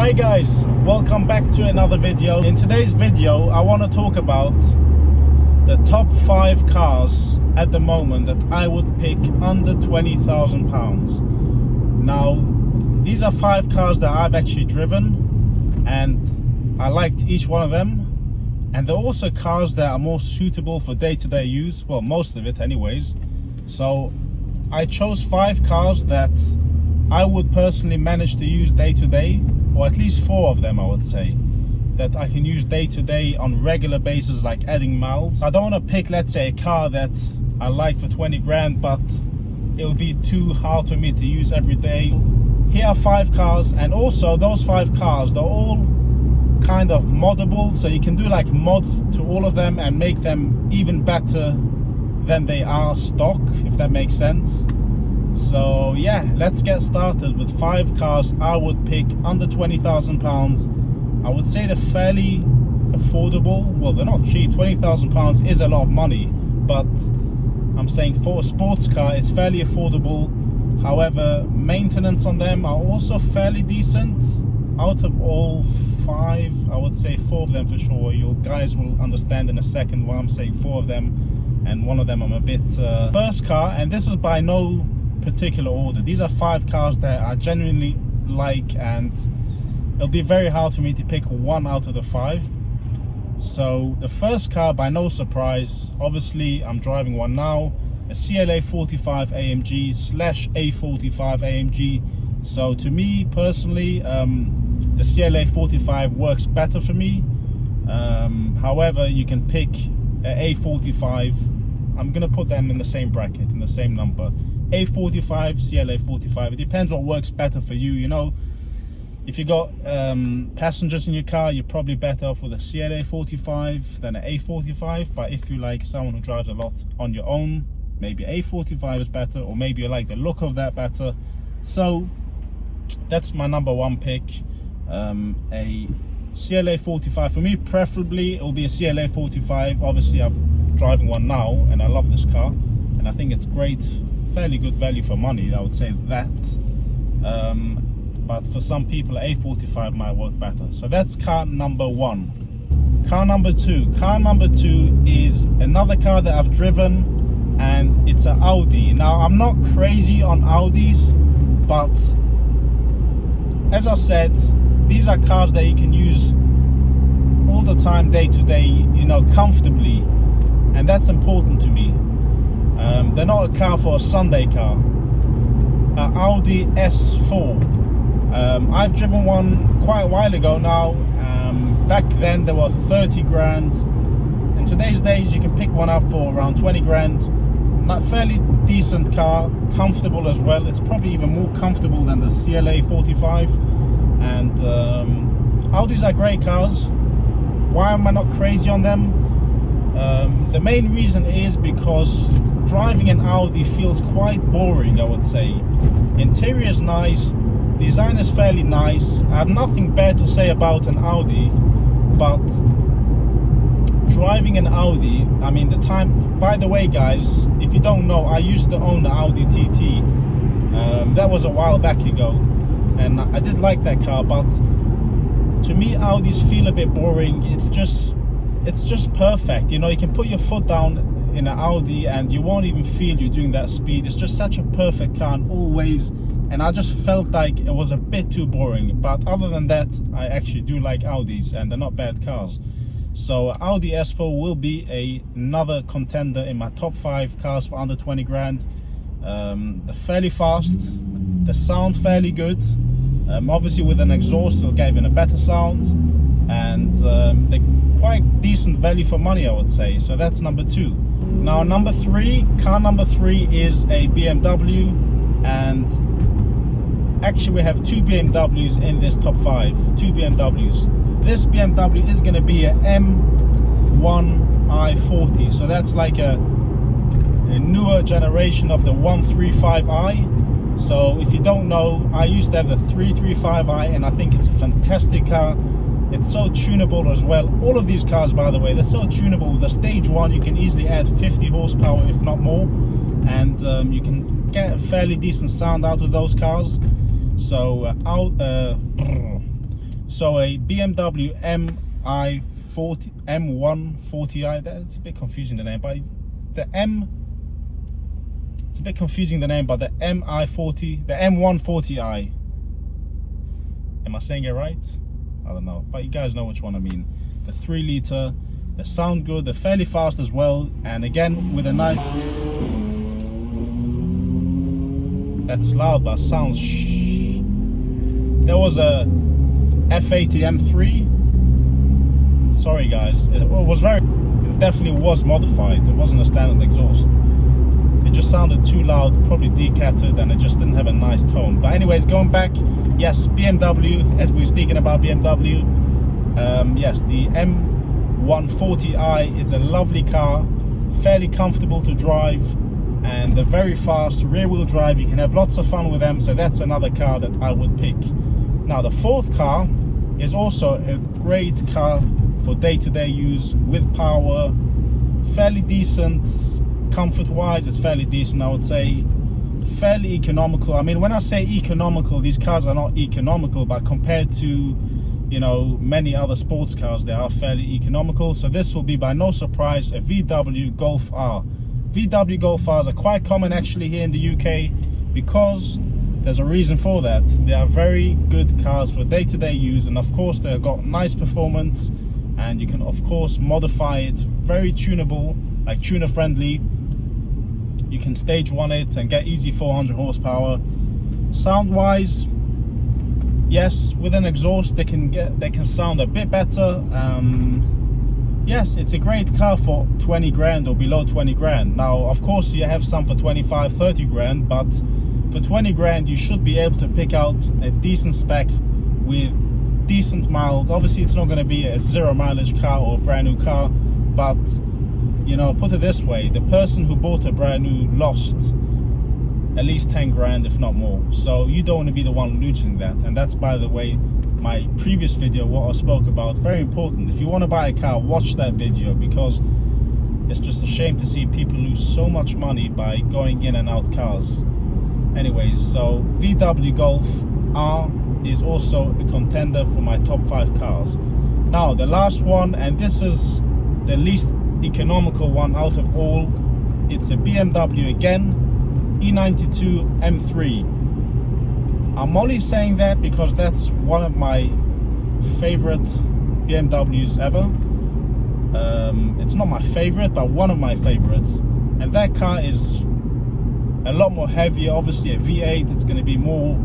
Hi guys, welcome back to another video. In today's video I want to talk about the top 5 cars at the moment that I would pick under £20,000. Now these are 5 cars that I've actually driven and I liked each one of them, and they're also cars that are more suitable for day-to-day use, well, most of it anyways. So I chose 5 cars that I would personally manage to use day-to-day, or at least 4 of them I would say, that I can use day-to-day on regular basis, like adding miles. I don't want to pick, let's say, a car that I like for 20 grand, but it'll be too hard for me to use every day. Here are 5 cars, and also those 5 cars, they're all kind of moddable, so you can do like mods to all of them and make them even better than they are stock, if that makes sense. So yeah, let's get started with 5 cars I would pick under £20,000. I would say they're fairly affordable. Well, they're not cheap. £20,000 is a lot of money, but I'm saying for a sports car it's fairly affordable. However, maintenance on them are also fairly decent. Out of all 5, I would say 4 of them for sure. You guys will understand in a second why I'm saying 4 of them, and one of them I'm a bit first car, and this is by no particular order. These are 5 cars that I genuinely like, and it'll be very hard for me to pick one out of the 5. So the first car, by no surprise, obviously I'm driving one now, a CLA 45 AMG / A45 AMG. So to me personally, the CLA 45 works better for me. However, you can pick a A45. I'm gonna put them in the same bracket, in the same number. A45, CLA 45. It depends what works better for you. You know, if you got passengers in your car, you're probably better off with a CLA 45 than an A45. But if you like someone who drives a lot on your own, maybe A45 is better, or maybe you like the look of that better. So that's my number 1 pick, a CLA 45. For me, preferably it will be a CLA 45. Obviously I'm driving one now and I love this car, and I think it's great, fairly good value for money, I would say that. But for some people A45 might work better. So that's car number 1. Car number 2 is another car that I've driven, and it's an Audi. Now I'm not crazy on Audis, but as I said, these are cars that you can use all the time, day to day, you know, comfortably, and that's important to me. They're not a car for a Sunday car. Audi S4. I've driven one quite a while ago now. Back then they were 30 grand. In today's days you can pick one up for around 20 grand. Not fairly decent car, comfortable as well. It's probably even more comfortable than the CLA 45. And Audis are great cars. Why am I not crazy on them? The main reason is because driving an Audi feels quite boring, I would say. Interior is nice, design is fairly nice. I have nothing bad to say about an Audi, but driving an Audi, I mean, the time, by the way guys, if you don't know, I used to own an Audi TT. That was a while back ago, and I did like that car, but to me Audis feel a bit boring. It's just perfect, you know. You can put your foot down in an Audi and you won't even feel you're doing that speed. It's just such a perfect car in all ways, and I just felt like it was a bit too boring. But other than that, I actually do like Audis, and they're not bad cars. So Audi S4 will be another contender in my top 5 cars for under 20 grand. They're fairly fast, they sound fairly good. Obviously with an exhaust it'll give even a better sound, and they're quite decent value for money, I would say. So that's number 2. Now number 3, car number 3 is a BMW, and actually we have 2 BMWs in this top 5, 2 BMWs. This BMW is going to be a M1i40, so that's like a newer generation of the 135i. So if you don't know, I used to have the 335i, and I think it's a fantastic car. It's so tunable as well. All of these cars, by the way, they're so tunable. With the stage 1 you can easily add 50 horsepower if not more, and you can get a fairly decent sound out of those cars. So So a BMW M140i, that's a bit confusing the name, but it's a bit confusing the name, but the M140i. Am I saying it right? I don't know, but you guys know which one I mean. The 3 liter, they sound good, they're fairly fast as well, and again with a nice. That's loud, but sounds. There was a F80 M3. Sorry guys, it definitely was modified. It wasn't a standard exhaust. It just sounded too loud, probably decatted, and it just didn't have a nice tone. But anyways, going back, yes, BMW, as we were speaking about BMW, yes, the M140i is a lovely car, fairly comfortable to drive, and they're very fast, rear-wheel drive. You can have lots of fun with them, so that's another car that I would pick. Now, the fourth car is also a great car for day-to-day use with power, fairly decent. Comfort-wise, it's fairly decent, I would say. Fairly economical. I mean, when I say economical, these cars are not economical, but compared to, you know, many other sports cars, they are fairly economical. So this will be, by no surprise, a VW Golf R. VW Golf Rs are quite common actually here in the UK, because there's a reason for that. They are very good cars for day-to-day use, and of course they've got nice performance, and you can of course modify it. Very tunable, like tuner friendly. You can stage 1 it and get easy 400 horsepower. Sound wise, yes, with an exhaust they can sound a bit better. Yes, it's a great car for 20 grand or below 20 grand. Now of course you have some for 25, 30 grand, but for 20 grand you should be able to pick out a decent spec with decent miles. Obviously it's not going to be a 0 mileage car or a brand new car, but you know, put it this way, the person who bought a brand new lost at least 10 grand, if not more. So you don't want to be the one losing that. And that's, by the way, my previous video, what I spoke about. Very important. If you want to buy a car, watch that video, because it's just a shame to see people lose so much money by going in and out cars. Anyways, so VW Golf R is also a contender for my top 5 cars. Now the last one, and this is the least economical one out of all, it's a BMW again, E92 M3. I'm only saying that because that's one of my favorite BMWs ever. It's not my favorite, but one of my favorites, and that car is a lot more heavier. Obviously a V8, it's going to be more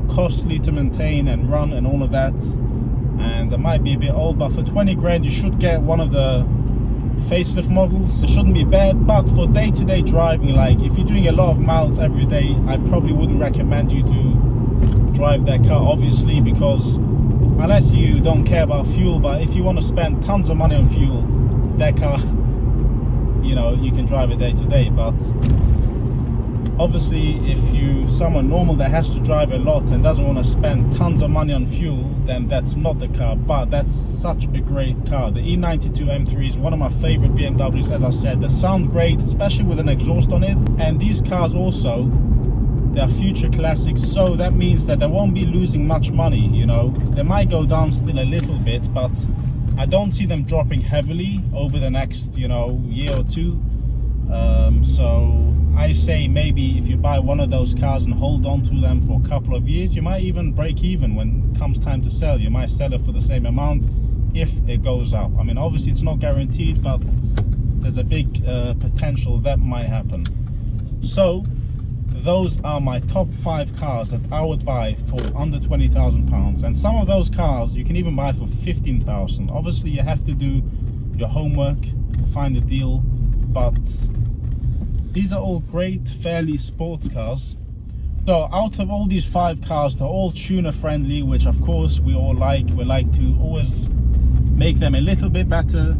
costly to maintain and run and all of that, and it might be a bit old, but for 20 grand you should get one of the facelift models. It shouldn't be bad, but for day-to-day driving, like if you're doing a lot of miles every day, I probably wouldn't recommend you to drive that car, obviously, because unless you don't care about fuel. But if you want to spend tons of money on fuel, that car, you know, you can drive it day-to-day. But obviously if you someone normal that has to drive a lot and doesn't want to spend tons of money on fuel, then that's not the car. But that's such a great car. The E92 M3 is one of my favorite BMWs. As I said, they sound great, especially with an exhaust on it. And these cars also, they are future classics, so that means that they won't be losing much money. You know, they might go down still a little bit, but I don't see them dropping heavily over the next, you know, year or two. So I say maybe if you buy one of those cars and hold on to them for a couple of years, you might even break even when it comes time to sell. You might sell it for the same amount if it goes up. I mean, obviously it's not guaranteed, but there's a big potential that might happen. So those are my top 5 cars that I would buy for under £20,000, and some of those cars you can even buy for 15,000. Obviously you have to do your homework, find a deal, but these are all great, fairly sports cars. So out of all these 5 cars, they're all tuner friendly, which of course we all like. We like to always make them a little bit better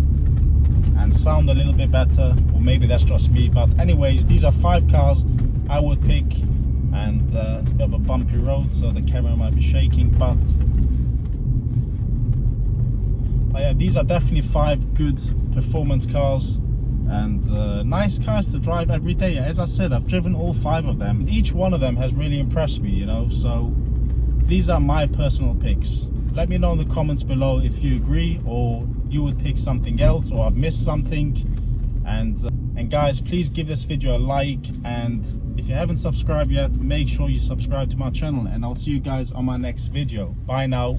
and sound a little bit better, or maybe that's just me. But anyways, these are 5 cars I would pick, and a bit of a bumpy road, so the camera might be shaking, but yeah, these are definitely 5 good performance cars, and nice cars to drive every day. As I said, I've driven all 5 of them. Each one of them has really impressed me, you know, so these are my personal picks. Let me know in the comments below if you agree or you would pick something else or I've missed something. And guys, please give this video a like, and if you haven't subscribed yet, make sure you subscribe to my channel, and I'll see you guys on my next video. Bye now.